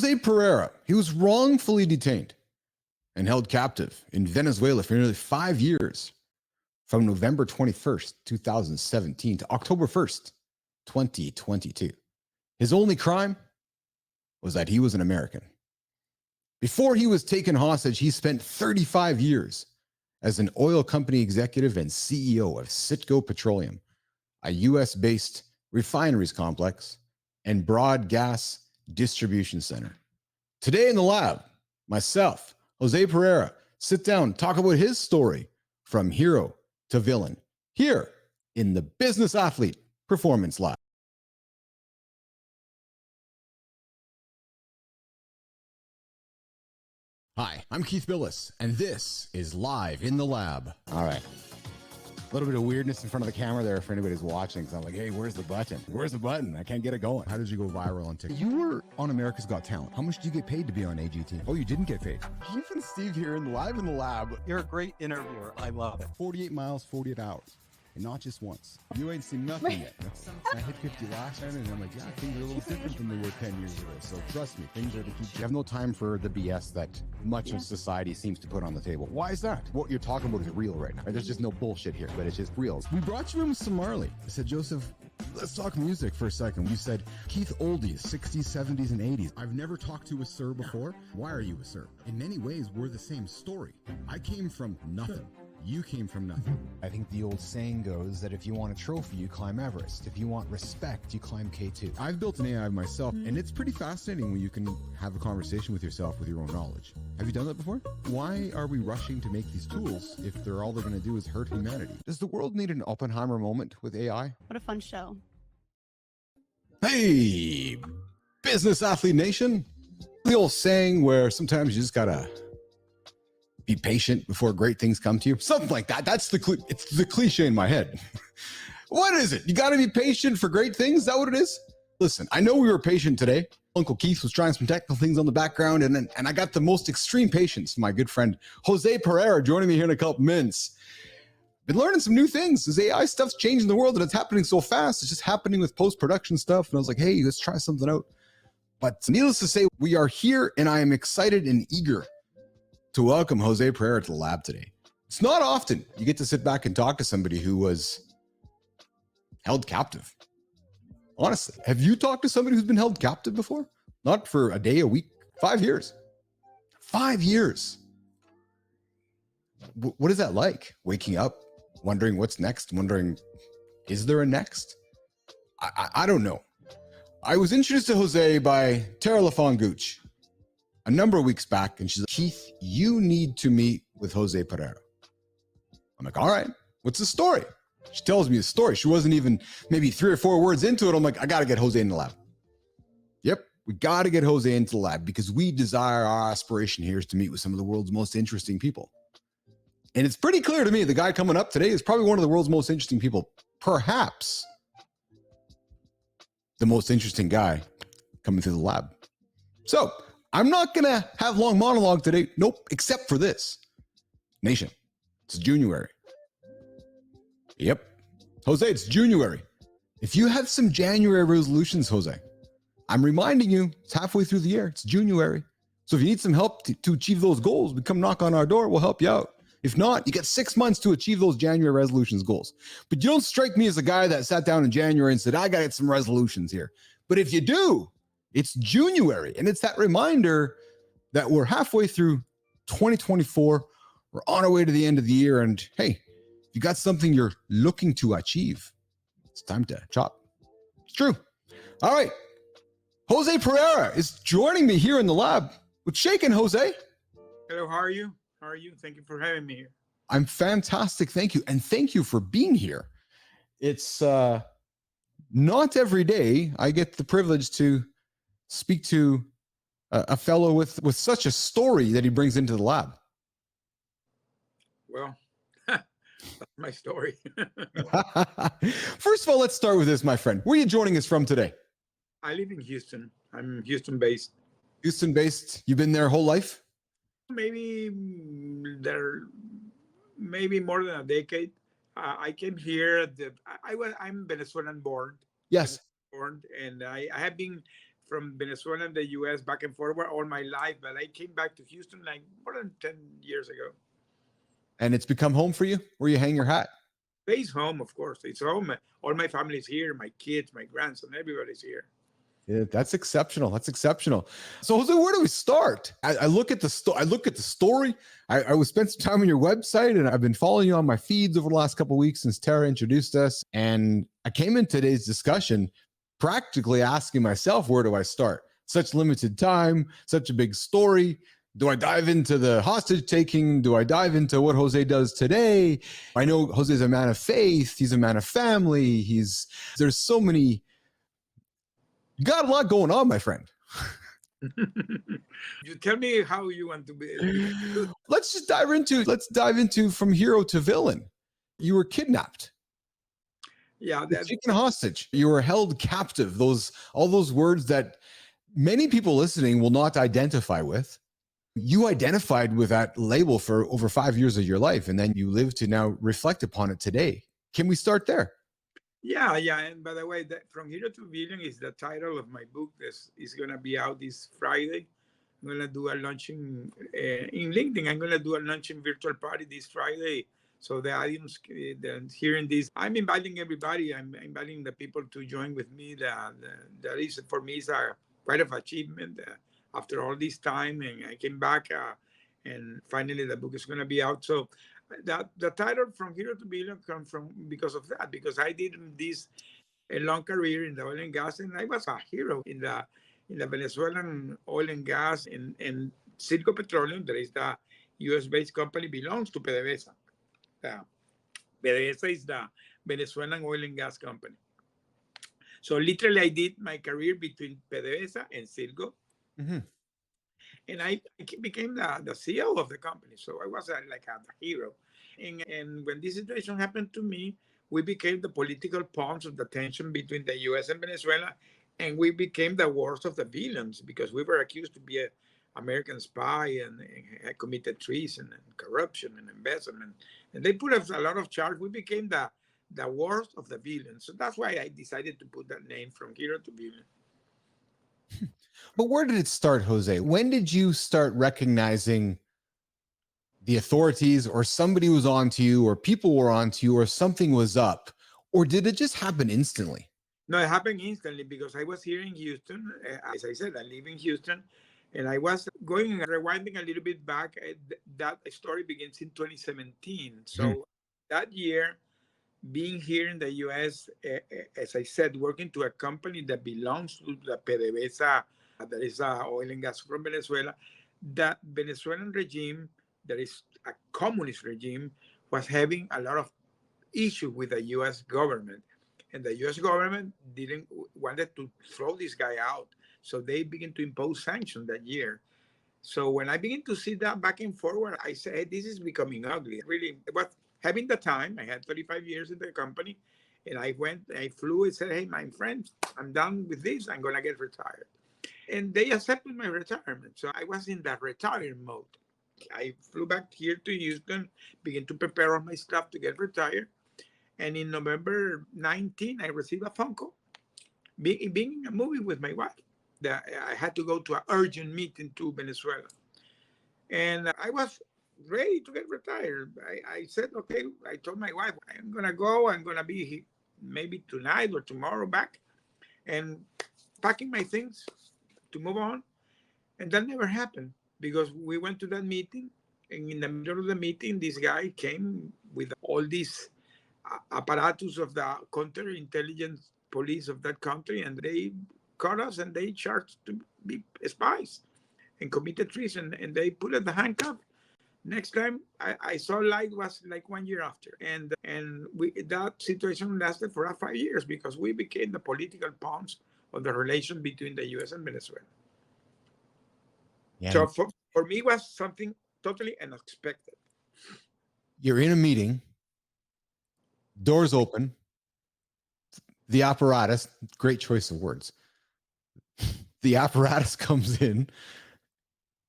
Jose Pereira, he was wrongfully detained and held captive in Venezuela for nearly 5 years, from November 21st, 2017 to October 1st, 2022. His only crime was that he was an American. Before he was taken hostage, he spent 35 years as an oil company executive and CEO of Citgo Petroleum, a US-based refineries complex and broad gas distribution center. Today in the lab, myself, Jose Pereira, sit down, talk about his story from hero to villain here in the Business Athlete Performance Lab. Hi, I'm Keith Bilous, and this is Live in the Lab. All right. A little bit of weirdness in front of the camera there for anybody who's watching, because I'm like, hey, where's the button? Where's the button? I can't get it going. How did you go viral on TikTok? You were on America's Got Talent. How much do you get paid to be on AGT? Oh, you didn't get paid. Keith and Steve here in Live in the Lab. You're a great interviewer. I love it. 48 miles, 48 hours. And not just once. You ain't seen nothing yet. I hit 50 last time, and I'm like, yeah, things are a little different than they were 10 years ago. So trust me, things are to keep. You have no time for the BS that much of society seems to put on the table. Why is that? What you're talking about is real right now. There's just no bullshit here, but it's just real. We brought you in with some Marley. I said, Joseph, let's talk music for a second. You said, Keith, oldies, 60s, 70s, and 80s. I've never talked to a sir before. Why are you a sir? In many ways, we're the same story. I came from nothing. You came from nothing. I think the old saying goes that if you want a trophy, you climb Everest. If you want respect, you climb K2. I've built an AI myself, and it's pretty fascinating when you can have a conversation with yourself with your own knowledge. Have you done that before? Why are we rushing to make these tools if they're all they're going to do is hurt humanity? Does the world need an Oppenheimer moment with AI? What a fun show. Hey, Business Athlete Nation. The old saying where sometimes you just gotta be patient before great things come to you. Something like that. That's it's the cliche in my head. What is it? You got to be patient for great things? Is that what it is? Listen, I know we were patient today. Uncle Keith was trying some technical things on the background, and I got the most extreme patience from my good friend Jose Pereira joining me here in a couple minutes. Been learning some new things. This AI stuff's changing the world, and it's happening so fast. It's just happening with post-production stuff. And I was like, hey, let's try something out. But needless to say, we are here, and I am excited and eager to welcome Jose Pereira to the lab today. It's not often you get to sit back and talk to somebody who was held captive. Honestly, have you talked to somebody who's been held captive before? Not for a day, a week, 5 years. 5 years. What is that like? Waking up, wondering what's next, wondering, is there a next? I don't know. I was introduced to Jose by Tara LaFonguch a number of weeks back, and she's like, Keith, you need to meet with Jose Pereira. I'm like, all right, what's the story? She tells me the story. She wasn't even maybe 3 or 4 words into it. I'm like, I got to get Jose in the lab. Yep, we got to get Jose into the lab because we desire, our aspiration here is to meet with some of the world's most interesting people. And it's pretty clear to me the guy coming up today is probably one of the world's most interesting people, perhaps the most interesting guy coming through the lab. So I'm not going to have long monologue today. Nope, except for this. Nation, it's January. Yep. Jose, it's January. If you have some January resolutions, Jose, I'm reminding you, it's halfway through the year. It's January. So if you need some help to achieve those goals, we come knock on our door. We'll help you out. If not, you get 6 months to achieve those January resolutions goals. But you don't strike me as a guy that sat down in January and said, I got to get some resolutions here. But if you do, it's January. And it's that reminder that we're halfway through 2024. We're on our way to the end of the year. And hey, if you got something you're looking to achieve, it's time to chop. It's true. All right. Jose Pereira is joining me here in the lab. What's shaking, Jose? Hello, how are you? How are you? Thank you for having me here. I'm fantastic. Thank you. And thank you for being here. It's not every day I get the privilege to speak to a fellow with such a story that he brings into the lab. Well, that's my story. First of all, let's start with this, my friend. Where are you joining us from today? I live in Houston. I'm Houston-based. Houston-based. You've been there whole life? Maybe more than a decade. I came here. I'm Venezuelan born. Yes. Born, and I have been from Venezuela and the US back and forward all my life, but I came back to Houston like more than 10 years ago. And it's become home for you, where you hang your hat. It's home, of course. It's home. All my family's here, my kids, my grandson, everybody's here. Yeah, that's exceptional. That's exceptional. So, Jose, where do we start? I look at the I look at the story. I was spent some time on your website, and I've been following you on my feeds over the last couple of weeks since Tara introduced us. And I came in today's discussion practically asking myself, where do I start? Such limited time, such a big story. Do I dive into the hostage taking? Do I dive into what Jose does today? I know Jose's a man of faith. He's a man of family. There's so many. You got a lot going on, my friend. You tell me how you want to be. Let's dive into from hero to villain. You were kidnapped. Yeah, Taken hostage. You were held captive. All those words that many people listening will not identify with. You identified with that label for over 5 years of your life, and then you live to now reflect upon it today. Can we start there? Yeah. And by the way, From Hero to Villain is the title of my book. This is going to be out this Friday. I'm going to do a launching in LinkedIn. I'm going to do a launching virtual party this Friday. So the audience hearing this, I'm inviting everybody. I'm inviting the people to join with me. That is, for me, is quite of achievement after all this time. And I came back and finally the book is going to be out. So the title From Hero to Villain comes from because of that, because I did a long career in the oil and gas, and I was a hero in the Venezuelan oil and gas and Citgo Petroleum. That is the U.S. based company, belongs to PDVSA. PDVSA is the Venezuelan oil and gas company. So literally, I did my career between PDVSA and Citgo. Mm-hmm. And I became the CEO of the company. So I was like a hero. And when this situation happened to me, we became the political pawns of the tension between the US and Venezuela. And we became the worst of the villains because we were accused to be an American spy and had committed treason and corruption and embezzlement. And they put us a lot of charge. We became the worst of the villains. So that's why I decided to put that name, From Hero to Villain. But where did it start, Jose? When did you start recognizing the authorities or somebody was on to you or people were on to you or something was up? Or did it just happen instantly? No, it happened instantly because I was here in Houston. As I said, I live in Houston. And I was rewinding a little bit back. That story begins in 2017. So that year, being here in the US, as I said, working to a company that belongs to the PDVSA, that is oil and gas from Venezuela, that Venezuelan regime, that is a communist regime, was having a lot of issues with the US government. And the US government wanted to throw this guy out. So they began to impose sanctions that year. So when I began to see that back and forward, I said, hey, this is becoming ugly. Really, it was having the time. I had 35 years in the company. And I flew and said, hey, my friends, I'm done with this. I'm going to get retired. And they accepted my retirement. So I was in that retired mode. I flew back here to Houston, began to prepare all my stuff to get retired. And in November 19, I received a phone call, being in a movie with my wife. That I had to go to an urgent meeting to Venezuela. And I was ready to get retired. I said, okay, I told my wife, I'm going to go. I'm going to be maybe tonight or tomorrow back and packing my things to move on. And that never happened because we went to that meeting. And in the middle of the meeting, this guy came with all these apparatus of the counterintelligence police of that country. And they caught us and they charged to be spies and committed treason. And they put us the handcuff. Next time I saw light was like 1 year after. And that situation lasted for 5 years because we became the political pawns of the relation between the US and Venezuela. Yeah. So for me, it was something totally unexpected. You're in a meeting, doors open, the apparatus, great choice of words. The apparatus comes in,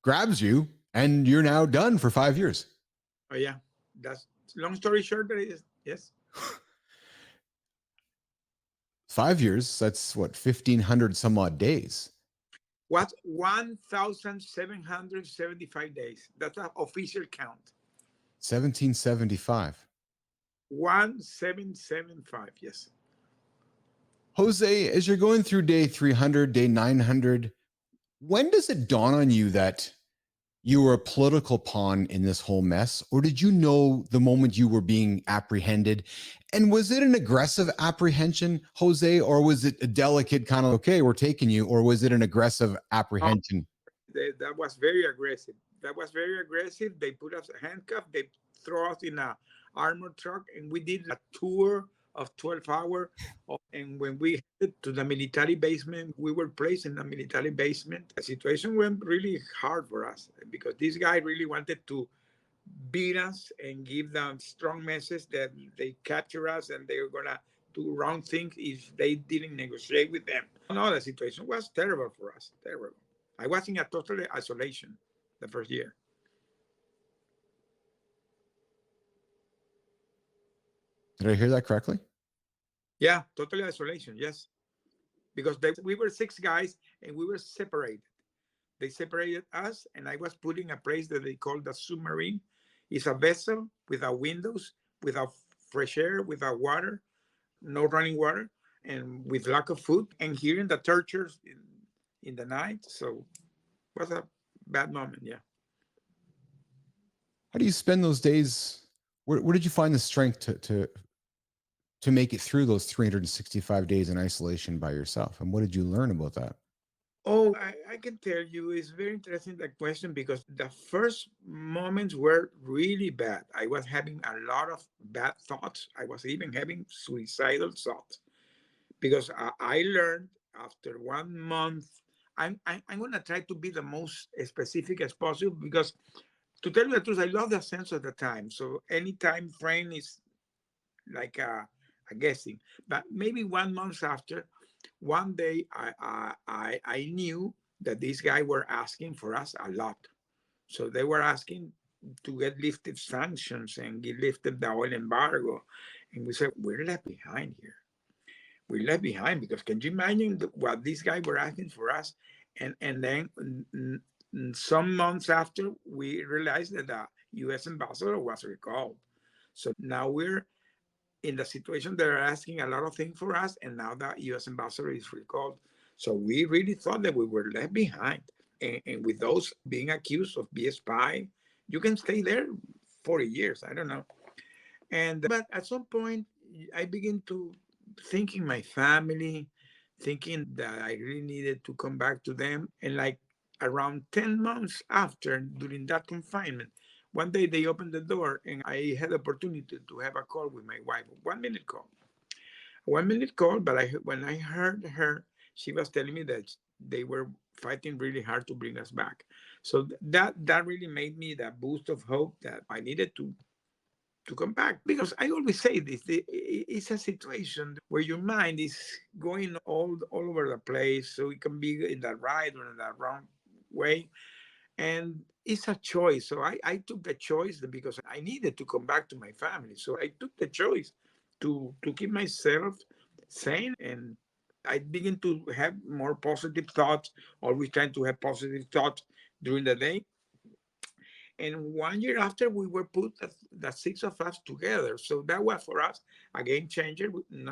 grabs you, and you're now done for 5 years. Oh, yeah. That's long story short, that is, yes. 5 years, that's what, 1,500 some odd days. was 1,775 days. That's an official count. 1775. 1775, yes. Jose, as you're going through day 300, day 900, when does it dawn on you that you were a political pawn in this whole mess? Or did you know the moment you were being apprehended? And was it an aggressive apprehension, Jose, or was it a delicate kind of, okay, we're taking you, or was it an aggressive apprehension? That was very aggressive. That was very aggressive. They put us handcuffed. They throw us in a armored truck, and we did a tour of 12 hours. And when we headed to the military basement, we were placed in the military basement. The situation went really hard for us because this guy really wanted to beat us and give them strong message that they capture us and they were gonna do wrong things if they didn't negotiate with them. No, the situation was terrible for us. Terrible. I was in a total isolation the first year. Did I hear that correctly? Yeah, totally isolation. Yes, because we were six guys and we were separated. They separated us, and I was put in a place that they call the submarine. It's a vessel without windows, without fresh air, without water, no running water, and with lack of food, and hearing the tortures in the night. So it was a bad moment. Yeah. How do you spend those days? Where did you find the strength to make it through those 365 days in isolation by yourself? And what did you learn about that? Oh, I can tell you, it's very interesting that question because the first moments were really bad. I was having a lot of bad thoughts. I was even having suicidal thoughts because I learned after 1 month. I'm going to try to be the most specific as possible because, to tell you the truth, I love the sense of the time. So any time frame is like a guessing. But maybe 1 month after, one day I knew that these guys were asking for us a lot. So they were asking to get lifted sanctions and get lifted the oil embargo. And we said, we're left behind here. We're left behind because can you imagine what these guys were asking for us? And then some months after, we realized that the U.S. ambassador was recalled. So now we're in the situation they're asking a lot of things for us, and now the U.S. ambassador is recalled. So we really thought that we were left behind. And with those being accused of being a spy, you can stay there 40 years. I don't know. And but at some point, I begin to thinking my family, thinking that I really needed to come back to them. And like around 10 months after, during that confinement, one day they opened the door and I had the opportunity to have a call with my wife, 1 minute call. 1 minute call, but when I heard her, she was telling me that they were fighting really hard to bring us back. So that really made me that boost of hope that I needed to come back. Because I always say this, it's a situation where your mind is going all over the place. So it can be in the right or in the wrong way. And it's a choice. So I took the choice because I needed to come back to my family. So I took the choice to keep myself sane. And I begin to have more positive thoughts, always trying to have positive thoughts during the day. And 1 year after, we were put the six of us together. So that was for us a game changer.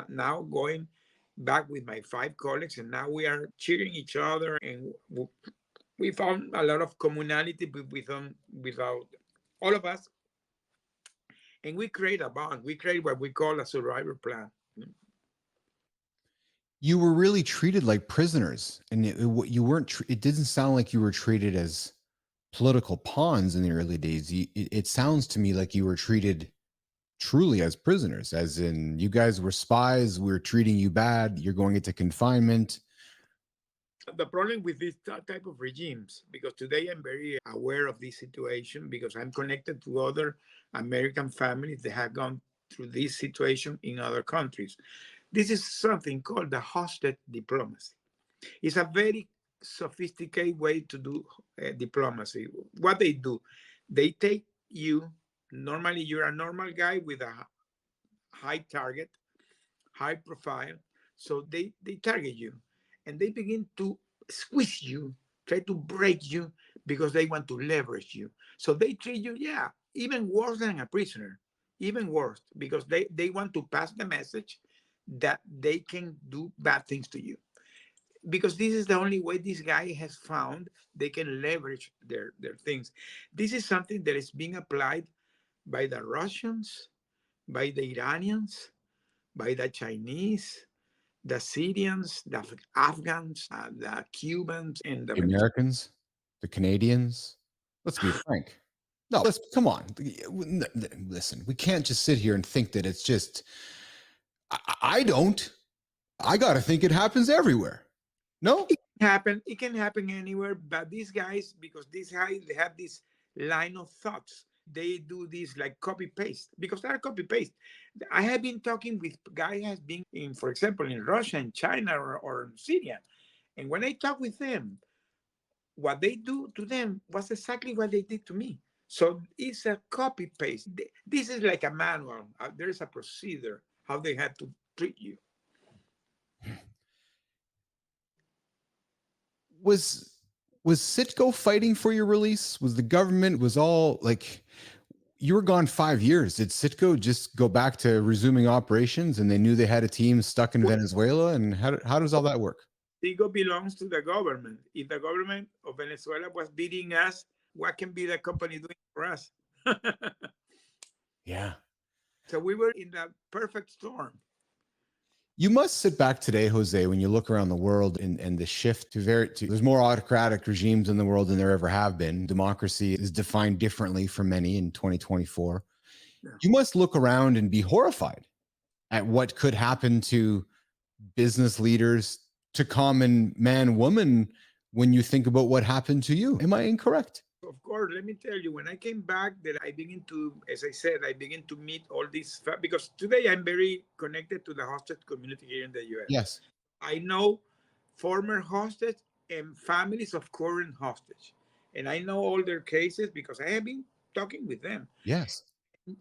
Now going back with my five colleagues, and now we are cheering each other, and we found a lot of commonality without all of us, and we create a bond. We create what we call a survivor plan. You were really treated like prisoners, and you weren't. It didn't sound like you were treated as political pawns in the early days. It sounds to me like you were treated truly as prisoners, as in you guys were spies. We're treating you bad. You're going into confinement. The problem with this type of regimes, because today I'm very aware of this situation because I'm connected to other American families that have gone through this situation in other countries. This is something called the hostage diplomacy. It's a very sophisticated way to do diplomacy. What they do, they take you, normally you're a normal guy with a high target, high profile. So they target you and they begin to squeeze you try to break you because they want to leverage you. So they treat you, yeah, even worse than a prisoner, even worse, because they want to pass the message that they can do bad things to you. Because this is the only way this guy has found they can leverage their things. This is something that is being applied by the Russians, by the Iranians, by the Chinese, the Syrians, the Afghans, the Cubans, and the The Venezuelans. Americans, the Canadians. Let's be frank. No, let's come on. Listen, we can't just sit here and think that it's just. I don't. I got to think it happens everywhere. No? It can happen anywhere, but these guys, because these guys, they have this line of thoughts. They do this like copy paste because they're copy paste. I have been talking with guy has been in, for example, in Russia and China or Syria, and when I talk with them, what they do to them was exactly what they did to me. So it's a copy paste. This is like a manual. There's a procedure how they had to treat you. Was Citgo fighting for your release? Was the government was all like you were gone 5 years? Did Citgo just go back to resuming operations and they knew they had a team stuck in Venezuela? And how does all that work? Citgo belongs to the government. If the government of Venezuela was beating us, what can be the company doing for us? Yeah. So we were in the perfect storm. You must sit back today, Jose, when you look around the world and the shift to there's more autocratic regimes in the world than there ever have been. Democracy is defined differently for many in 2024. Yeah. You must look around and be horrified at what could happen to business leaders, to common man, woman, when you think about what happened to you. Am I incorrect? Of course, let me tell you, when I came back, that I begin to, as I said, I begin to meet all these, because today I'm very connected to the hostage community here in the US. Yes. I know former hostage and families of current hostage. And I know all their cases because I have been talking with them. Yes.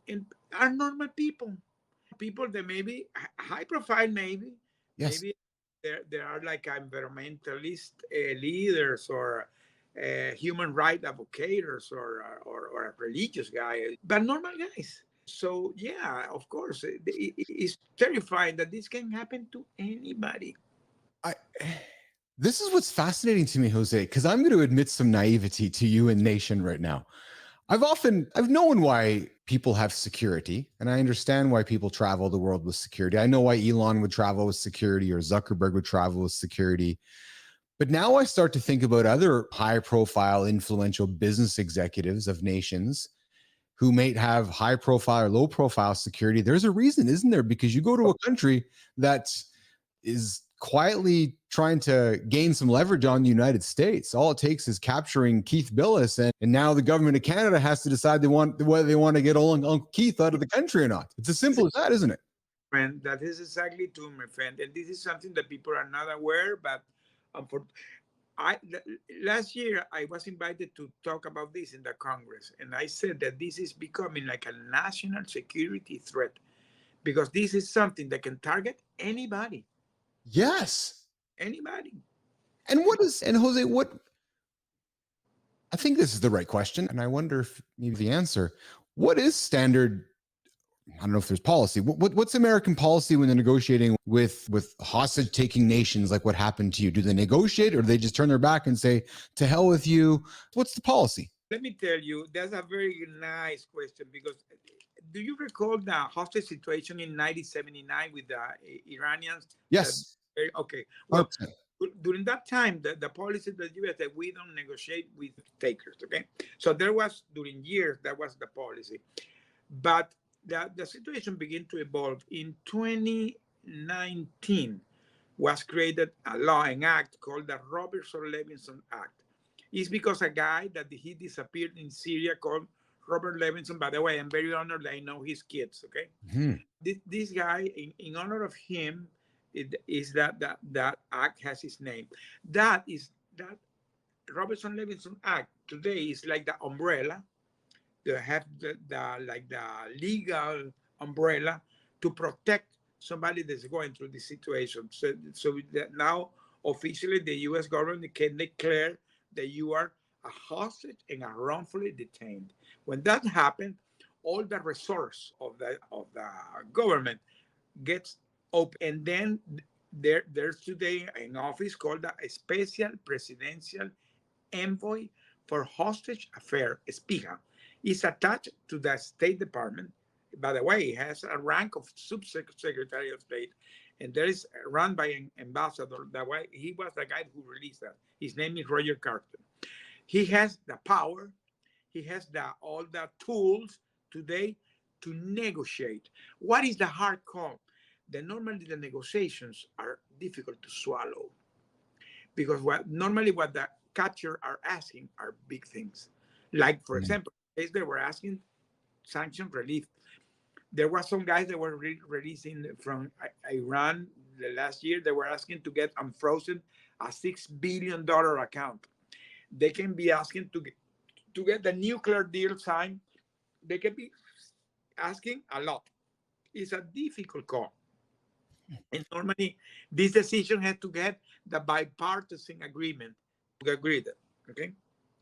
And are normal people. People that maybe high profile, Yes. maybe there are like environmentalist leaders or human rights advocates or a religious guy, but normal guys. So yeah, of course, it's terrifying that this can happen to anybody. I this is what's fascinating to me, Jose, because I'm going to admit some naivety to you and nation right now. I've known why people have security, and I understand why people travel the world with security. I know why Elon would travel with security or Zuckerberg would travel with security. But now I start to think about other high profile, influential business executives of nations who may have high profile or low profile security. There's a reason, isn't there? Because you go to a country that is quietly trying to gain some leverage on the United States. All it takes is capturing Keith Bilous, and now the government of Canada has to decide whether they want to get Uncle Keith out of the country or not. It's as simple as that, isn't it? Friend, that is exactly true, my friend. And this is something that people are not aware, but for last year I was invited to talk about this in the Congress, and I said that this is becoming like a national security threat because this is something that can target anybody, Yes. anybody. And Jose, what I think this is the right question, and I wonder if maybe the answer. What is standard? I don't know if there's policy. What's American policy when they're negotiating with hostage taking nations like what happened to you? Do they negotiate or do they just turn their back and say, to hell with you? What's the policy? Let me tell you, that's a very nice question because do you recall the hostage situation in 1979 with the Iranians? Yes. Okay. Well, 100%. during that time, the policy that the US that we don't negotiate with takers. Okay, so there was during years that was the policy, but the situation began to evolve in 2019. Was created a law and act called the Robertson-Levinson Act. It's because a guy that he disappeared in Syria called Robert Levinson. By the way, I'm very honored that I know his kids. Okay, this guy, in honor of him, it is that act has his name. That Robertson Levinson Act today is like the umbrella. They have the legal umbrella to protect somebody that's going through this situation. So that now officially the U.S. government can declare that you are a hostage and a wrongfully detained. When that happened, all the resource of the government gets open, and then there's today an office called the Special Presidential Envoy for Hostage Affair, SPIHA, is attached to the State Department. By the way, it has a rank of Subsecretary of State, and there is run by an ambassador. That way, he was the guy who released that. His name is Roger Carter. He has the power. He has all the tools today to negotiate. What is the hard call? That normally the negotiations are difficult to swallow because what the capture are asking are big things. Like, for example, they were asking sanction relief. There were some guys that were releasing from Iran the last year. They were asking to get unfrozen a $6 billion account. They can be asking to get the nuclear deal signed. They can be asking a lot. It's a difficult call. And normally, this decision has to get the bipartisan agreement to agree that. Okay,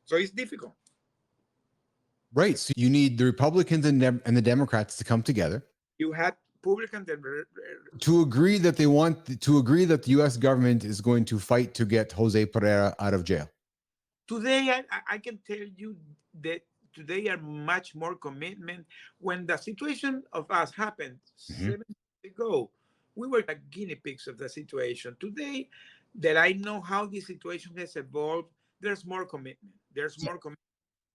so it's difficult. Right. So you need the Republicans and the Democrats to come together. You had Republicans to agree that they want to agree that the U.S. government is going to fight to get Jose Pereira out of jail. Today, I can tell you that today are much more commitment. When the situation of us happened 7 years ago, we were the guinea pigs of the situation. Today, that I know how the situation has evolved, there's more commitment. There's more commitment.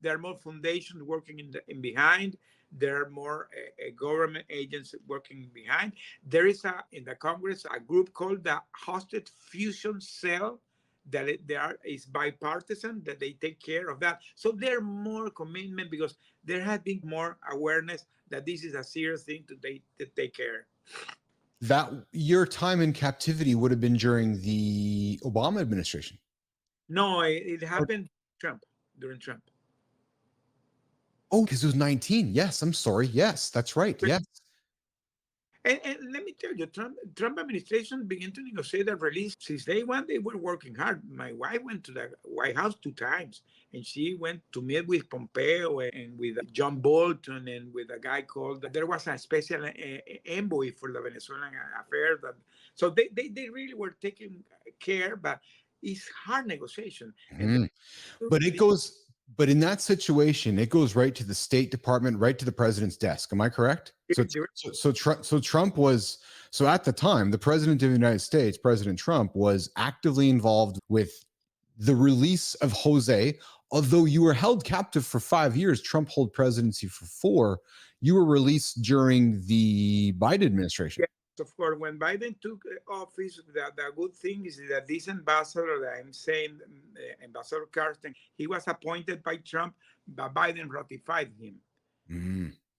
There are more foundations working in behind. There are more government agents working behind. There is in the Congress a group called the Hostage Fusion Cell that is bipartisan, that they take care of that. So there are more commitment because there has been more awareness that this is a serious thing to take care. That your time in captivity would have been during the Obama administration. No, it happened during Trump. Oh, because it was 19. Yes, I'm sorry. Yes, that's right. Yes. And let me tell you, Trump administration began to negotiate the release. Since day one, they were working hard. My wife went to the White House 2 times, and she went to meet with Pompeo and with John Bolton and with a guy called, there was a special envoy for the Venezuelan affair. So they really were taking care, but it's hard negotiation. But it goes, but in that situation, it goes right to the State Department, right to the president's desk. Am I correct? So Trump was, so at the time, the president of the United States, President Trump, was actively involved with the release of Jose. Although you were held captive for 5 years, Trump held presidency for 4. You were released during the Biden administration. Yes, of course. When Biden took office, the good thing is that this ambassador that I'm saying, Ambassador Carsten, he was appointed by Trump, but Biden ratified him.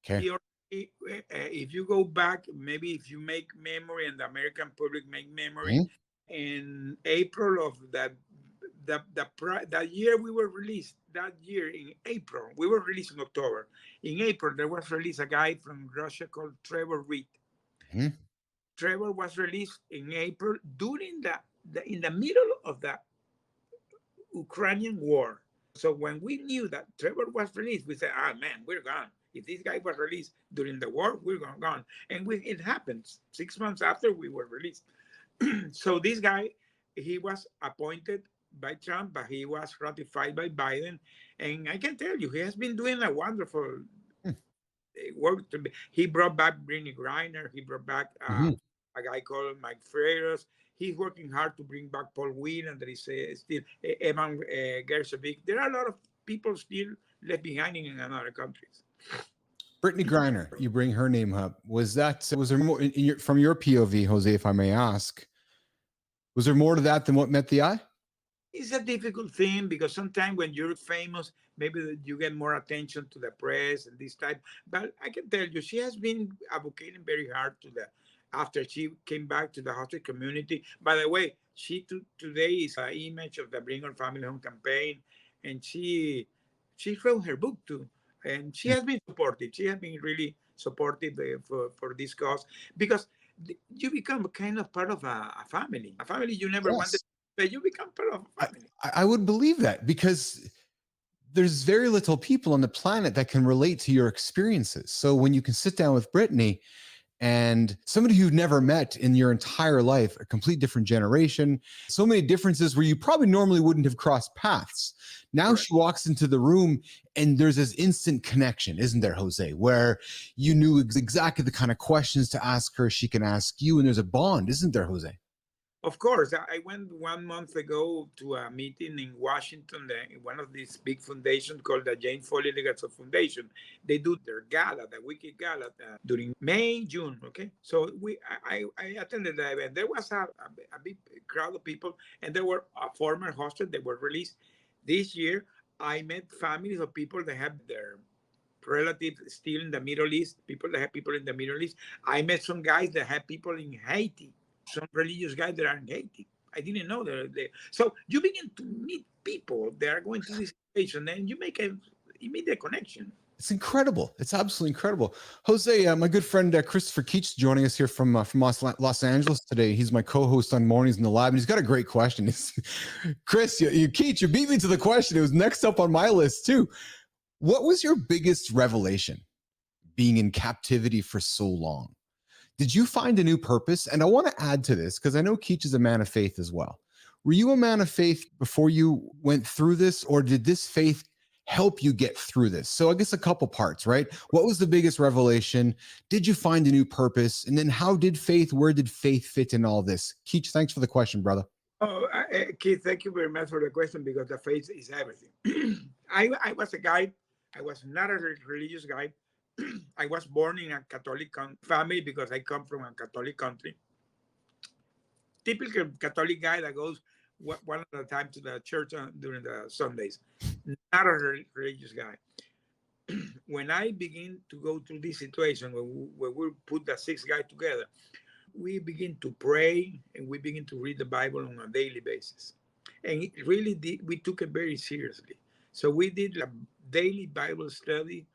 Okay. If you go back, maybe if you make memory and the American public make memory, in April of that year we were released, that year in April, we were released in October. In April, there was released a guy from Russia called Trevor Reed. Trevor was released in April during in the middle of the Ukrainian war. So when we knew that Trevor was released, we said, man, we're gone. If this guy was released during the war, we're gone. And it happened 6 months after we were released. So this guy, he was appointed by Trump, but he was ratified by Biden. And I can tell you, he has been doing a wonderful work. He brought back Brittany Griner. He brought back a guy called Mike Freitas. He's working hard to bring back Paul Whelan. There is still Evan Gershevich. There are a lot of people still left behind in other countries. Brittany Griner, you bring her name up. Was there more from your POV, Jose, if I may ask? Was there more to that than what met the eye? It's a difficult thing because sometimes when you're famous, maybe you get more attention to the press and this type. But I can tell you, she has been advocating very hard after she came back to the hostage community. By the way, she today is an image of the Bring Our Family Home campaign, and she wrote her book too. And she has been supportive. She has been really supportive for this cause because you become kind of part of a family. A family you never wanted But you become part of a I, family. I would believe that because there's very little people on the planet that can relate to your experiences. So when you can sit down with Brittany and somebody you've never met in your entire life, a complete different generation, so many differences where you probably normally wouldn't have crossed paths. Now Correct. she walks into the room and there's this instant connection, isn't there, Jose, where you knew exactly the kind of questions to ask her, she can ask you, and there's a bond, isn't there, Jose? Of course, I went 1 month ago to a meeting in Washington, in one of these big foundations called the Jane Foley Legacy Foundation. They do their gala, the Wiki Gala, during May, June. Okay, so I attended the event. There was a big crowd of people, and there were a former hostel. They were released this year. I met families of people that have their relatives still in the Middle East, people that have people in the Middle East. I met some guys that have people in Haiti, some religious guys that are in Haiti. I didn't know that. So you begin to meet people that are going through this situation, and you make a immediate connection. It's incredible. It's absolutely incredible. Jose, my good friend Christopher Keach joining us here from Los Angeles today. He's my co-host on Mornings in the Lab, and he's got a great question. Chris, Keach, you beat me to the question. It was next up on my list too. What was your biggest revelation being in captivity for so long? Did you find a new purpose? And I want to add to this because I know Keach is a man of faith as well. Were you a man of faith before you went through this, or did this faith help you get through this? So I guess a couple parts, right? What was the biggest revelation? Did you find a new purpose? And then where did faith fit in all this? Keach, thanks for the question, brother. Oh, Keith, thank you very much for the question because the faith is everything. I was a guy, I was not a religious guy. I was born in a Catholic family because I come from a Catholic country. Typical Catholic guy that goes one at a time to the church during the Sundays. Not a religious guy. When I begin to go through this situation, when we put the six guys together, we begin to pray and we begin to read the Bible on a daily basis. And it really did, we took it very seriously. So we did a daily Bible study.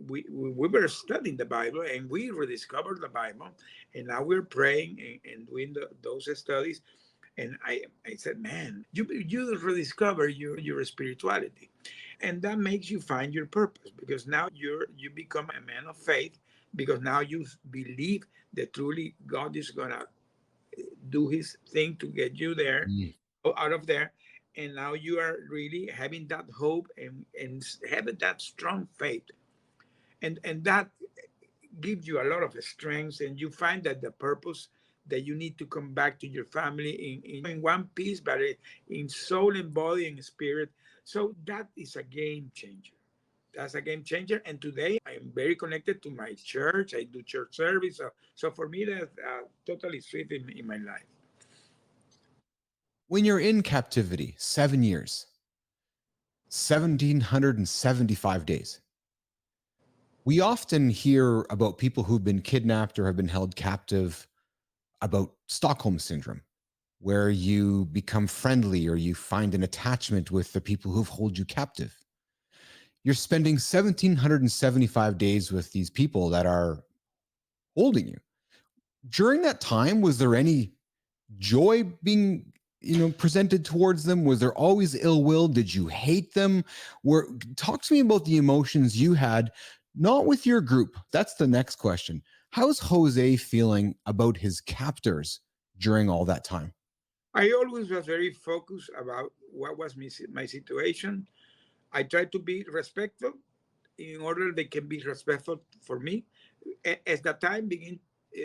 We were studying the Bible and we rediscovered the Bible. And now we're praying and doing those studies. And I said, man, you rediscover your spirituality. And that makes you find your purpose because now you become a man of faith because now you believe that truly God is gonna do his thing to get you there, out of there. And now you are really having that hope and having that strong faith. And that gives you a lot of strength and you find that the purpose that you need to come back to your family in one piece, but in soul and body and spirit. So that is a game changer. That's a game changer. And today I am very connected to my church. I do church service. So for me, that's totally sweet in my life. When you're in captivity, 7 years, 1,775 days, we often hear about people who've been kidnapped or have been held captive about Stockholm syndrome, where you become friendly or you find an attachment with the people who've hold you captive. You're spending 1,775 days with these people that are holding you. During that time, was there any joy being presented towards them? Was there always ill will? Did you hate them? Talk to me about the emotions you had, not with your group. That's the next question. How's Jose feeling about his captors during all that time? I always was very focused about what was my situation. I tried to be respectful in order they can be respectful for me. As the time began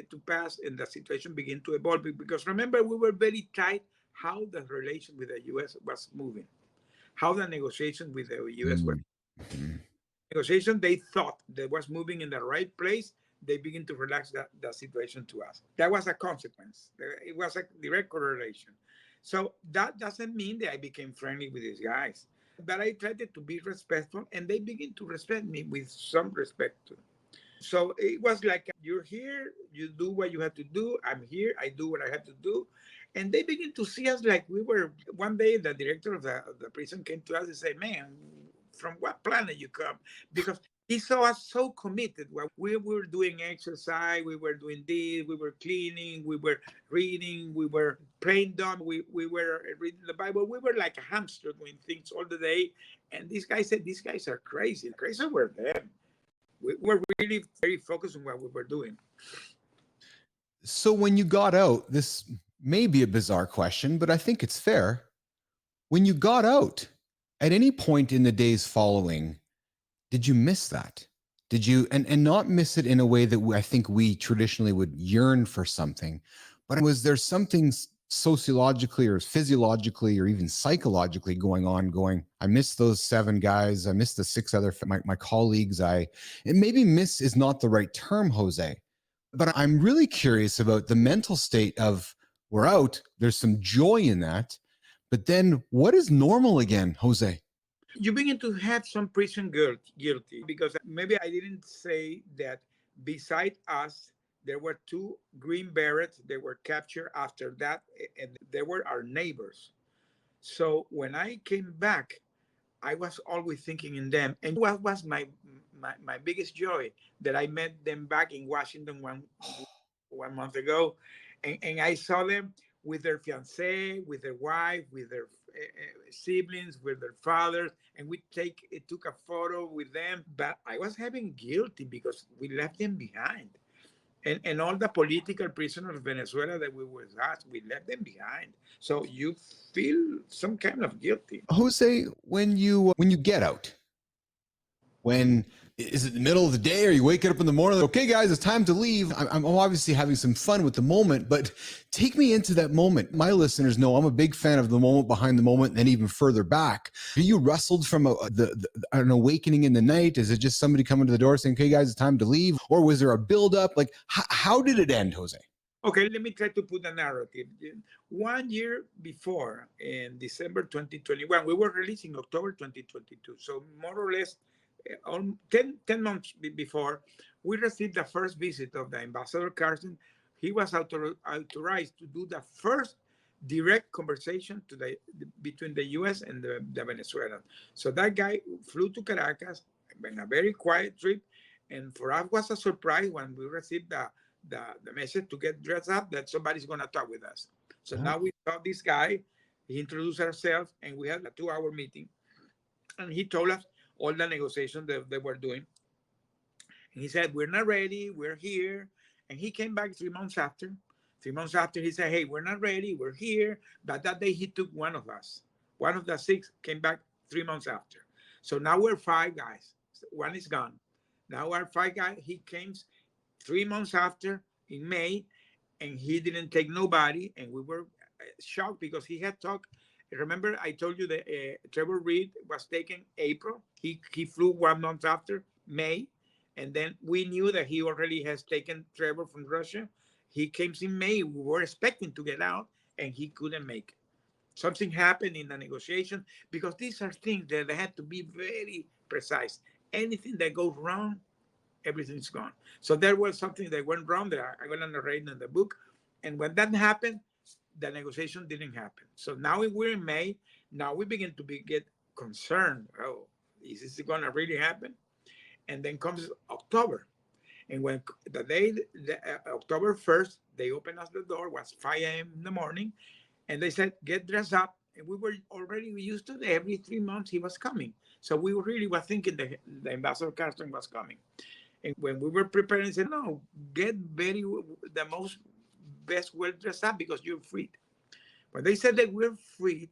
to pass and the situation began to evolve, because remember, we were very tight how the relation with the U.S. was moving, how the negotiation with the U.S. were. Mm-hmm. Negotiation, they thought that was moving in the right place. They begin to relax that situation to us. That was a consequence. It was a direct correlation. So that doesn't mean that I became friendly with these guys, but I tried to be respectful, and they begin to respect me with some respect too. So it was like, you're here, you do what you have to do. I'm here, I do what I have to do. And they begin to see us like we were. One day, the director of the prison came to us and said, man, from what planet you come? Because He saw us so committed. Well, we were doing exercise, we were doing this, we were cleaning, we were reading, we were praying dumb, we were reading the Bible. We were like a hamster doing things all the day. And this guy said, these guys are crazy. Crazy were them. We were really very focused on what we were doing. So when you got out, this may be a bizarre question, but I think it's fair. When you got out, at any point in the days following, did you miss that? Did you, and not miss it in a way that I think we traditionally would yearn for something, but was there something sociologically or physiologically or even psychologically going on, I miss those 7 guys, I miss the 6 other, my colleagues, and maybe miss is not the right term, Jose, but I'm really curious about the mental state of, we're out, there's some joy in that, but then what is normal again, Jose? You begin to have some prison guilty, because maybe I didn't say that beside us, there were 2 Green Berets that were captured after that, and they were our neighbors. So when I came back, I was always thinking in them. And what was my biggest joy? That I met them back in Washington one month ago. And I saw them with their fiancé, with their wife, with their siblings, with their fathers. And we took a photo with them. But I was having guilty because we left them behind. And all the political prisoners of Venezuela that we was asked, we left them behind. So you feel some kind of guilty. Jose, when you get out, when is it the middle of the day or you wake up in the morning, okay guys, it's time to leave. I'm obviously having some fun with the moment, but take me into that moment. My listeners know I'm a big fan of the moment behind the moment and then even further back. Are you wrestled from an awakening in the night? Is it just somebody coming to the door saying, okay guys, it's time to leave? Or was there a buildup? Like how did it end, Jose? Okay, let me try to put a narrative. 1 year before, in December 2021, we were released in October 2022. So more or less 10 months before, we received the first visit of the Ambassador Carson. He was authorized to do the first direct conversation between the U.S. and the Venezuelan. So that guy flew to Caracas in a very quiet trip. And for us was a surprise when we received the message to get dressed up that somebody's going to talk with us. So now we saw this guy, he introduced ourselves, and we had a 2-hour meeting. And he told us all the negotiations that they were doing. And he said, we're not ready, we're here. And he came back 3 months after. 3 months after, he said, hey, we're not ready, we're here. But that day, he took one of us. One of the 6 came back 3 months after. So now we're 5 guys. One is gone. Now we're 5 guys. He came 3 months after in May, and he didn't take nobody. And we were shocked because he had talked. Remember, I told you that Trevor Reed was taken April. He flew 1 month after, May. And then we knew that he already has taken Trevor from Russia. He came in May. We were expecting to get out, and he couldn't make it. Something happened in the negotiation, because these are things that they had to be very precise. Anything that goes wrong, everything's gone. So there was something that went wrong that I'm going to narrate in the book. And when that happened, the negotiation didn't happen. So now we're in May. Now we begin to get concerned. Oh, is this going to really happen? And then comes October. And when the day, October 1st, they opened us the door, was 5 a.m. in the morning. And they said, get dressed up. And we were already used to it. Every 3 months he was coming. So we really were thinking that the Ambassador Carson was coming. And when we were preparing, he said, no, get the most best well dressed up because you're freed. When they said that we're freed,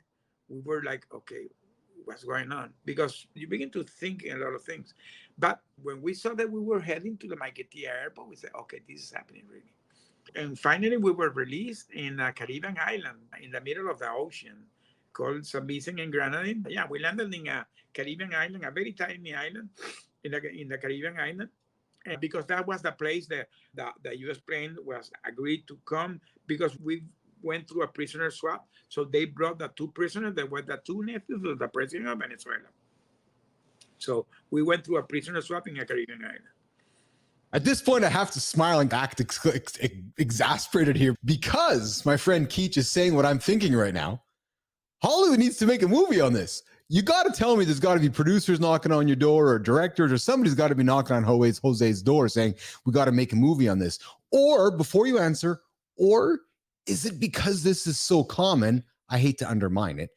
we were like, okay, what's going on? Because you begin to think a lot of things. But when we saw that we were heading to the Maiquetía airport, we said, okay, this is happening really. And finally, we were released in a Caribbean island in the middle of the ocean called St. Vincent and Grenadine. Yeah, we landed in a Caribbean island, a very tiny island in the Caribbean island. And because that was the place that the U.S. plane was agreed to come, because we went through a prisoner swap. So they brought the 2 prisoners that were the 2 nephews of the president of Venezuela. So we went through a prisoner swap in a Caribbean island. At this point, I have to smile and act exasperated here because my friend Keith is saying what I'm thinking right now. Hollywood needs to make a movie on this. You got to tell me there's got to be producers knocking on your door or directors or somebody's got to be knocking on Jose's door saying, we got to make a movie on this. Or before you answer, or is it because this is so common? I hate to undermine it.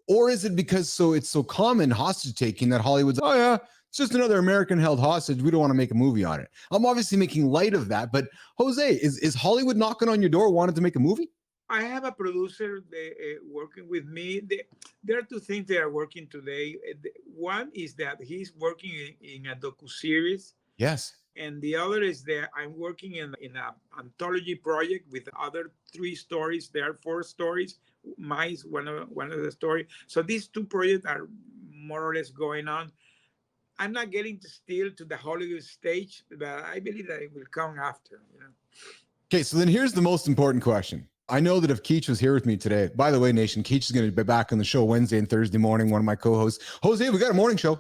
Or is it because it's so common hostage taking that Hollywood's, oh yeah, it's just another American held hostage. We don't want to make a movie on it. I'm obviously making light of that, but Jose, is Hollywood knocking on your door wanting to make a movie? I have a producer working with me. There are two things they are working today. One is that he's working in a docu-series. Yes. And the other is that I'm working in an anthology project with other three stories. There are four stories. Mine's one of the stories. So these two projects are more or less going on. I'm not getting to still to the Hollywood stage, but I believe that it will come after. Okay, so then here's the most important question. I know that if Keith was here with me today, by the way, Nation, Keith is going to be back on the show Wednesday and Thursday morning, one of my co-hosts. Jose, we got a morning show.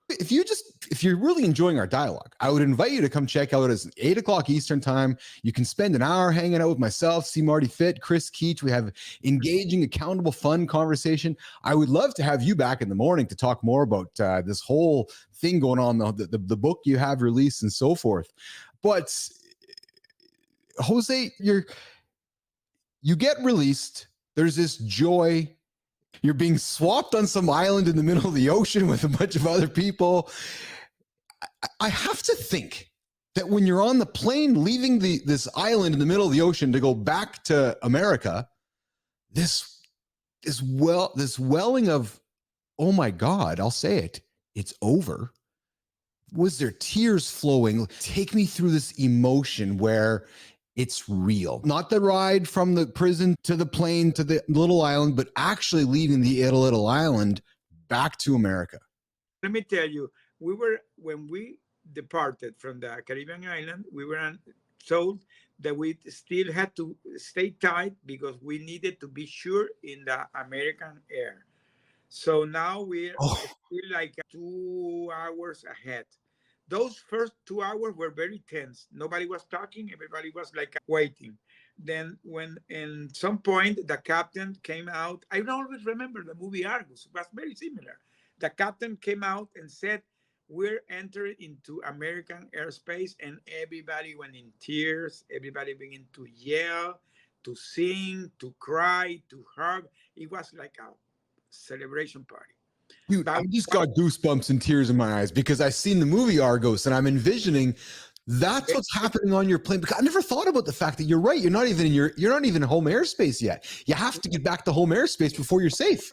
If you're really enjoying our dialogue, I would invite you to come check out at 8 o'clock Eastern time. You can spend an hour hanging out with myself, C. Marty Fit, Chris Keach. We have engaging, accountable, fun conversation. I would love to have you back in the morning to talk more about this whole thing going on, the book you have released and so forth. But Jose, you get released. There's this joy. You're being swapped on some island in the middle of the ocean with a bunch of other people. I have to think that when you're on the plane leaving this island in the middle of the ocean to go back to America, this welling of, oh my God, I'll say it, it's over. Was there tears flowing? Take me through this emotion where it's real. Not the ride from the prison to the plane to the little island, but actually leaving the little island back to America. Let me tell you, when we departed from the Caribbean island, we were told that we still had to stay tight because we needed to be sure in the American air. So now we're still like 2 hours ahead. Those first 2 hours were very tense. Nobody was talking. Everybody was like waiting. Then when in some point the captain came out, I always remember the movie Argus. It was very similar. The captain came out and said, we're entering into American airspace, and everybody went in tears. Everybody began to yell, to sing, to cry, to hug. It was like a celebration party. Dude, I just got goosebumps and tears in my eyes because I've seen the movie Argos and I'm envisioning that's what's happening on your plane. Because I never thought about the fact that you're right. You're not even in home airspace yet. You have to get back to home airspace before you're safe.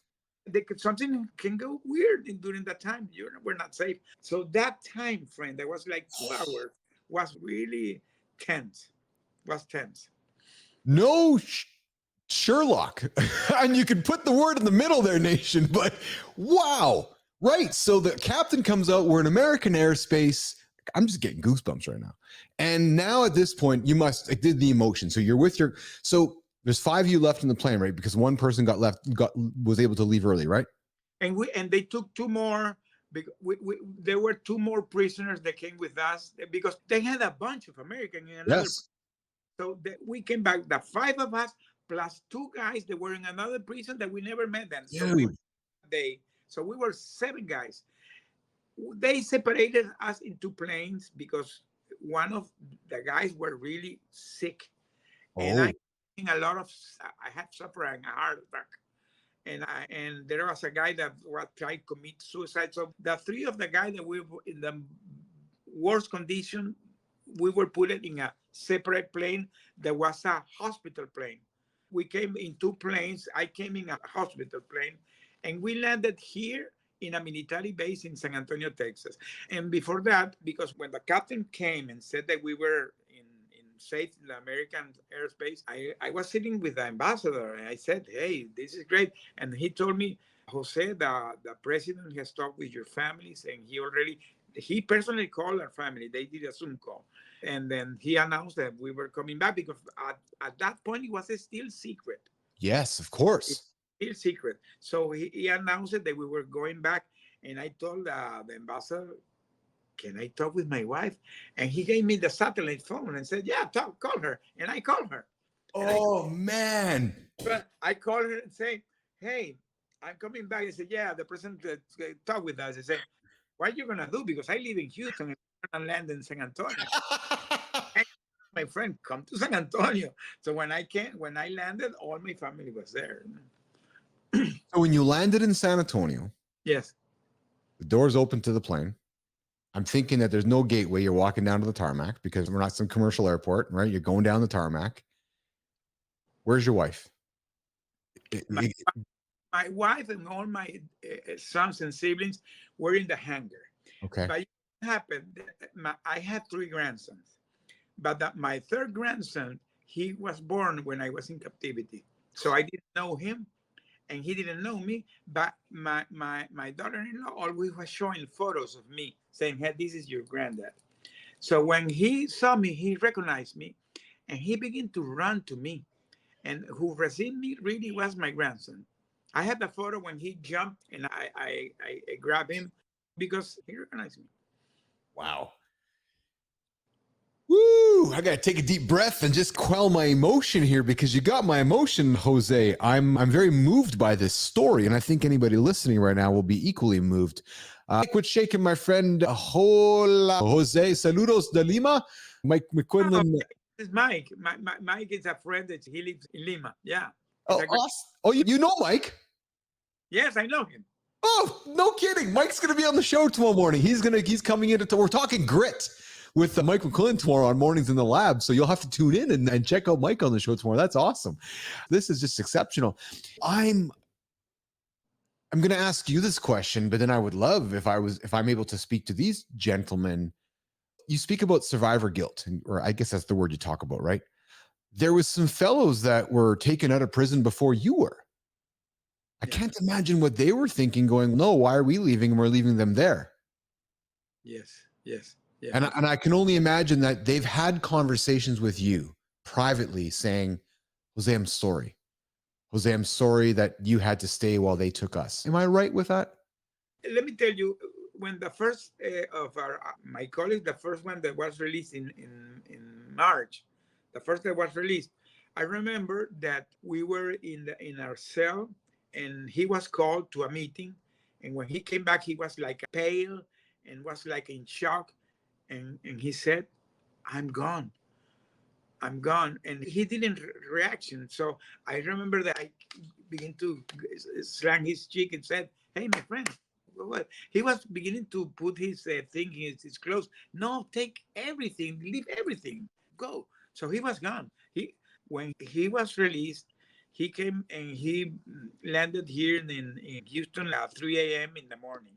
Something can go weird during that time. We're not safe. So that time frame that was like 2 hours was really tense. Was tense. No Sherlock. And you can put the word in the middle there, Nation, but wow. Right. So the captain comes out. We're in American airspace. I'm just getting goosebumps right now. And now at this point, it did the emotion. So you're with so there's 5 of you left in the plane, right? Because one person was able to leave early, right? And they took 2 more. There were 2 more prisoners that came with us because they had a bunch of Americans in another. Yes. So we came back, the 5 of us plus 2 guys that were in another prison that we never met them. So we were 7 guys. They separated us into planes because one of the guys were really sick, and I had suffered a heart attack, and there was a guy that was trying to commit suicide. So the 3 of the guys that we were in the worst condition, we were put in a separate plane. There was a hospital plane. We came in 2 planes. I came in a hospital plane, and we landed here in a military base in San Antonio, Texas. And before that, because when the captain came and said that we were in safe in the American airspace, I was sitting with the ambassador, and I said, hey, this is great. And he told me, Jose, the president has talked with your families, and he personally called our family. They did a Zoom call. And then he announced that we were coming back because at that point, it was still secret. Yes, of course. Still secret. So he announced that we were going back. And I told the ambassador, can I talk with my wife? And he gave me the satellite phone and said, yeah, call her. And I called her. Oh, man. But I called her and say, hey, I'm coming back. I said, yeah, the president talked with us. I said, what are you going to do? Because I live in Houston and I land in San Antonio. And my friend, come to San Antonio. So when I landed, all my family was there. So when you landed in San Antonio, Yes. the doors open to the plane. I'm thinking that there's no gateway. You're walking down to the tarmac because we're not some commercial airport, right? You're going down the tarmac. Where's your wife? My, my wife and all my sons and siblings were in the hangar. Okay. But what happened, I had three grandsons. But my third grandson, he was born when I was in captivity. So I didn't know him and he didn't know me. But my daughter-in-law always was showing photos of me saying, hey, this is your granddad. So when he saw me, he recognized me and he began to run to me. And who received me really was my grandson. I had the photo when he jumped and I grabbed him because he recognized me. Wow. Woo! I gotta take a deep breath and just quell my emotion here because you got my emotion, Jose. I'm very moved by this story, and I think anybody listening right now will be equally moved. Quit shaking, my friend. Hola, Jose. Saludos de Lima. Mike Oh, McQuinlan. this is Mike. Mike is a friend that he lives in Lima. Yeah. Oh, awesome. Oh, you know Mike? Yes, I know him. Oh, no kidding. Mike's gonna be on the show tomorrow morning. He's coming in we're talking grit with Mike McQuillan tomorrow on Mornings in the Lab. So you'll have to tune in and check out Mike on the show tomorrow. That's awesome. This is just exceptional. I'm going to ask you this question, but then I would love if I'm able to speak to these gentlemen. You speak about survivor guilt, or I guess that's the word you talk about, right? There was some fellows that were taken out of prison before you were. I can't imagine what they were thinking going, no, why are we leaving and we're leaving them there? Yes. Yeah. And I can only imagine that they've had conversations with you privately saying, Jose, I'm sorry. Jose, I'm sorry that you had to stay while they took us. Am I right with that? Let me tell you, when the first of my colleagues, the first one that was released in March, the first that was released, I remember that we were in our cell and he was called to a meeting. And when he came back, he was like pale and was like in shock. And he said, I'm gone. I'm gone. And he didn't reaction. So I remember that I began to slang his cheek and said, hey, my friend, what? He was beginning to put his thing, his clothes. No, take everything, leave everything, go. So he was gone. When he was released, he came and he landed here in Houston at 3 a.m. in the morning.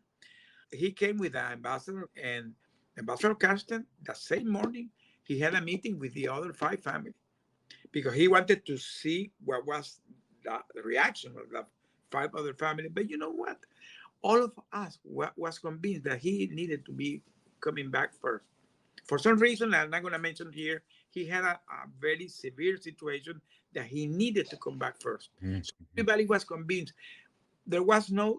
He came with the ambassador and Ambassador Carsten. The same morning, he had a meeting with the other five families because he wanted to see what was the reaction of the five other families. But you know what? All of us was convinced that he needed to be coming back first. For some reason, I'm not going to mention here, he had a very severe situation that he needed to come back first. Mm-hmm. So everybody was convinced. There was no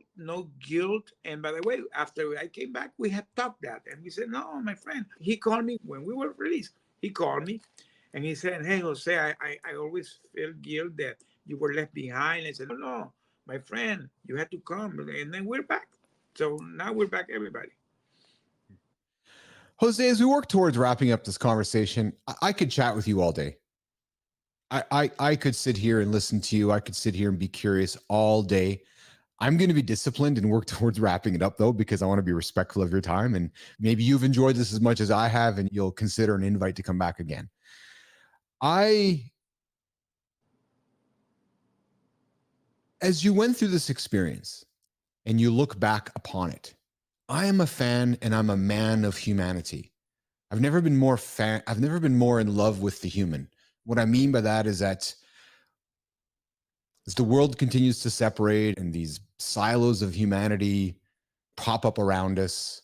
guilt. And by the way, after I came back, we had talked that. And we said, no, my friend. He called me when we were released. He called me and he said, hey, Jose, I always feel guilt that you were left behind. I said, no, my friend, you had to come. And then we're back. So now we're back, everybody. Jose, as we work towards wrapping up this conversation, I could chat with you all day. I could sit here and listen to you. I could sit here and be curious all day. I'm going to be disciplined and work towards wrapping it up, though, because I want to be respectful of your time. And maybe you've enjoyed this as much as I have, and you'll consider an invite to come back again. As you went through this experience and you look back upon it, I am a fan and I'm a man of humanity. I've never been more in love with the human. What I mean by that is that as the world continues to separate and these silos of humanity pop up around us,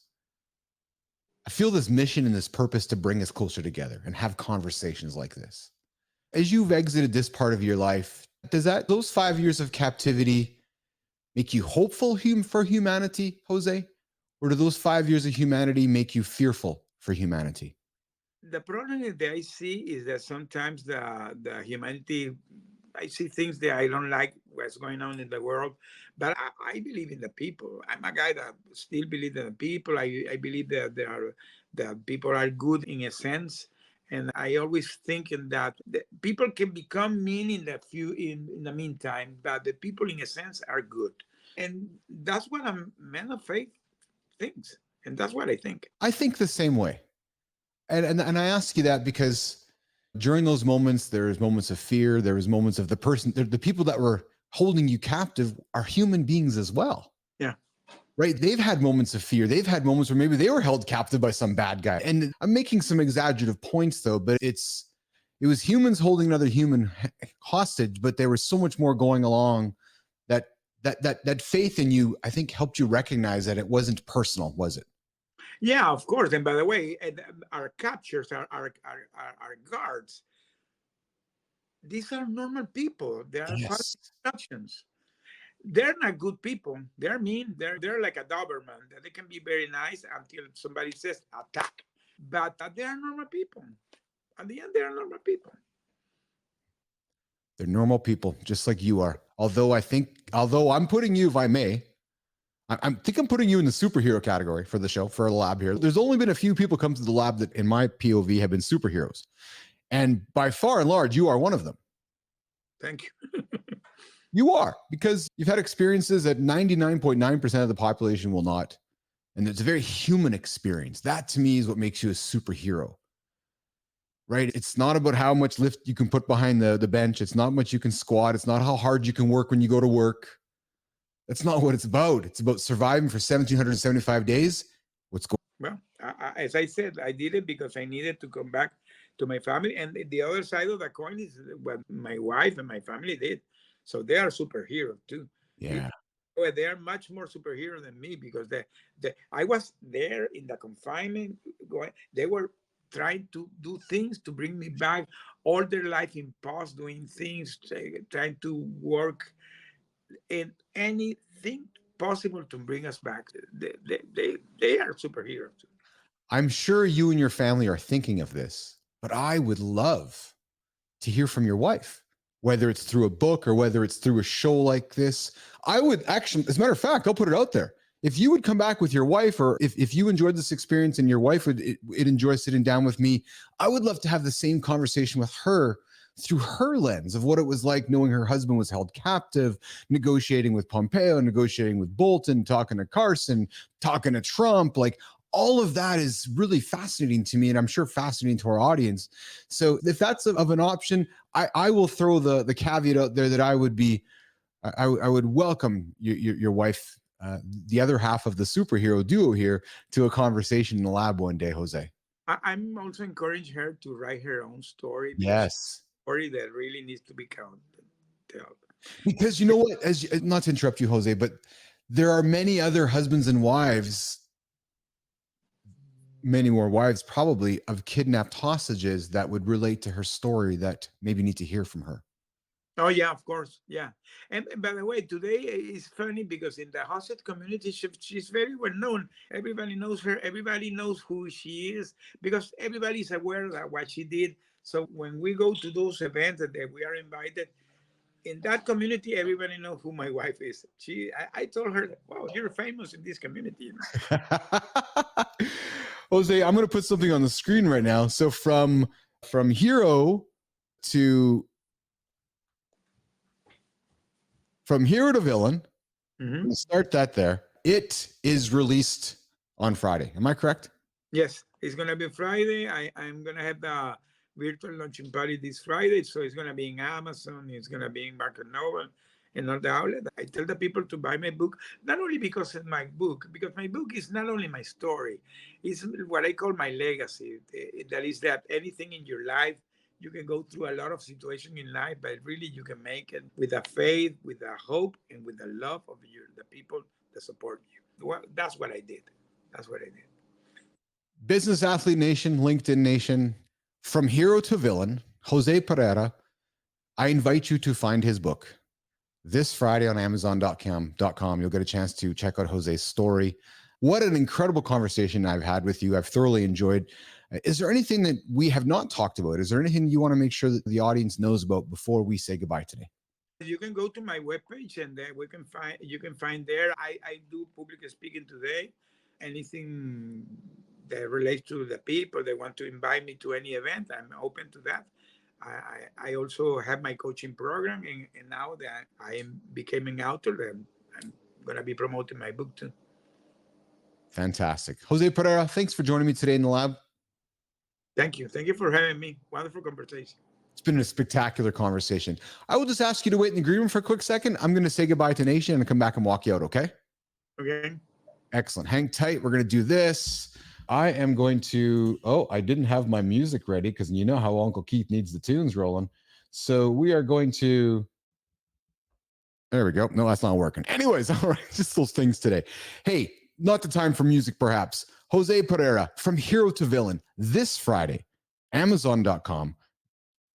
I feel this mission and this purpose to bring us closer together and have conversations like this. As you've exited this part of your life, does those 5 years of captivity make you hopeful for humanity, Jose? Or do those 5 years of humanity make you fearful for humanity? The problem that I see is that sometimes the humanity I see things that I don't like what's going on in the world, but I believe in the people. I'm a guy that still believes in the people. I believe that that people are good in a sense. And I always think in that the people can become mean in the meantime, but the people in a sense are good. And that's what a man of faith thinks. And that's what I think. I think the same way. And I ask you that because during those moments, there's moments of fear. There was moments of the people that were holding you captive are human beings as well. Yeah. Right. They've had moments of fear. They've had moments where maybe they were held captive by some bad guy. And I'm making some exaggerative points though, but it was humans holding another human hostage, but there was so much more going along that faith in you, I think, helped you recognize that it wasn't personal, was it? Yeah, of course. And by the way, our captures, our guards, these are normal people. They are following Yes. instructions. They're not good people. They're mean. They're like a Doberman. They can be very nice until somebody says attack. But they are normal people. At the end, they are normal people. They're normal people, just like you are. Although I'm putting you, if I may, I think I'm putting you in the superhero category for the show, for a lab here. There's only been a few people come to the lab that, in my POV, have been superheroes. And by far and large, you are one of them. Thank you. You are, because you've had experiences that 99.9% of the population will not. And it's a very human experience. That to me is what makes you a superhero. Right? It's not about how much lift you can put behind the bench. It's not much you can squat. It's not how hard you can work when you go to work. That's not what it's about. It's about surviving for 1,775 days. What's going Well, as I said, I did it because I needed to come back to my family. And the other side of the coin is what my wife and my family did. So they are superheroes too. Yeah. They are much more superhero than me because I was there in the confinement. They were trying to do things to bring me back. All their life in pause, doing things, trying to work in anything possible to bring us back. They are superheroes. I'm sure you and your family are thinking of this, but I would love to hear from your wife, whether it's through a book or whether it's through a show like this. I would actually, as a matter of fact, I'll put it out there. If you would come back with your wife, or if you enjoyed this experience and your wife would enjoy sitting down with me, I would love to have the same conversation with her through her lens of what it was like knowing her husband was held captive, negotiating with Pompeo, negotiating with Bolton, talking to Carson, talking to Trump. Like, all of that is really fascinating to me, and I'm sure fascinating to our audience. So if that's of an option, I will throw the caveat out there that I would welcome your wife, the other half of the superhero duo here, to a conversation in the lab one day, Jose. I'm also encouraging her to write her own story. Yes. Story that really needs to be told. Because you know what, not to interrupt you, Jose, but there are many other husbands and wives, many more wives probably, of kidnapped hostages that would relate to her story that maybe need to hear from her. Oh yeah, of course, yeah. And by the way, today is funny because in the hostage community, she's very well known. Everybody knows her. Everybody knows who she is because everybody's aware of what she did. So when we go to those events that we are invited, in that community, everybody knows who my wife is. I told her, "Wow, you're famous in this community." You know? Jose, I'm going to put something on the screen right now. So from hero to villain, Mm-hmm. start that there. It is released on Friday. Am I correct? Yes, it's gonna be Friday. I'm gonna have the virtual launching party this Friday, so it's gonna be in Amazon. It's gonna be in Barker Noble and all the outlet. I tell the people to buy my book, not only because it's my book, because my book is not only my story, it's what I call my legacy. That is that anything in your life, you can go through a lot of situations in life, but really you can make it with a faith, with a hope, and with the love of the people that support you. Well, that's what I did. That's what I did. Business Athlete Nation, LinkedIn Nation, from hero to villain, Jose Pereira, I invite you to find his book this Friday on Amazon.com. You'll get a chance to check out Jose's story. What an incredible conversation I've had with you. I've thoroughly enjoyed. Is there anything that we have not talked about? Is there anything you want to make sure that the audience knows about before we say goodbye today? You can go to my webpage and then you can find there. I do public speaking today. Anything that relates to the people, they want to invite me to any event, I'm open to that. I also have my coaching program, and now that I am becoming author, I'm going to be promoting my book too. Fantastic. Jose Pereira, thanks for joining me today in the lab. Thank you. Thank you for having me. Wonderful conversation. It's been a spectacular conversation. I will just ask you to wait in the green room for a quick second. I'm going to say goodbye to Nation and come back and walk you out, okay? Okay. Excellent. Hang tight. We're going to do this. I am going to, I didn't have my music ready because you know how Uncle Keith needs the tunes rolling. So we are going to, there we go. No, that's not working. Anyways, all right, just those things today. Hey, not the time for music, perhaps. Jose Pereira, From Hero to Villain, this Friday, Amazon.com.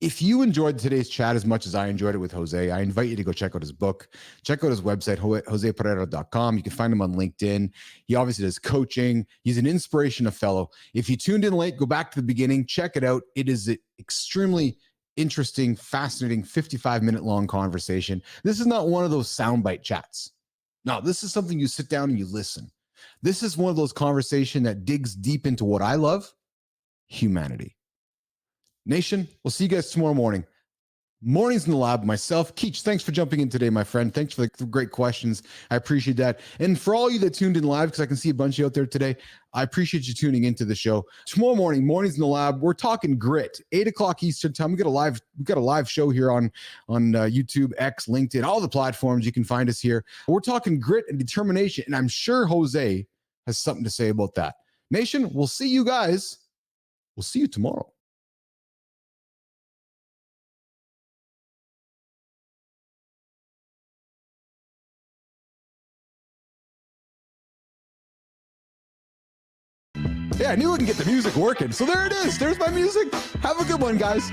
If you enjoyed today's chat as much as I enjoyed it with Jose, I invite you to go check out his book. Check out his website, josepereira.com. You can find him on LinkedIn. He obviously does coaching. He's an inspirational fellow. If you tuned in late, go back to the beginning, check it out. It is an extremely interesting, fascinating 55-minute long conversation. This is not one of those soundbite chats. No, this is something you sit down and you listen. This is one of those conversations that digs deep into what I love, humanity. Nation, we'll see you guys tomorrow morning. Mornings in the lab, myself, Keach, thanks for jumping in today, my friend. Thanks for the great questions. I appreciate that. And for all you that tuned in live, because I can see a bunch of you out there today, I appreciate you tuning into the show. Tomorrow morning, Mornings in the Lab, we're talking grit. 8 o'clock Eastern time. We got a live show here on YouTube, X, LinkedIn, all the platforms. You can find us here. We're talking grit and determination, and I'm sure Jose has something to say about that. Nation, we'll see you guys. We'll see you tomorrow. Yeah, I knew I could get the music working. So there it is. There's my music. Have a good one, guys.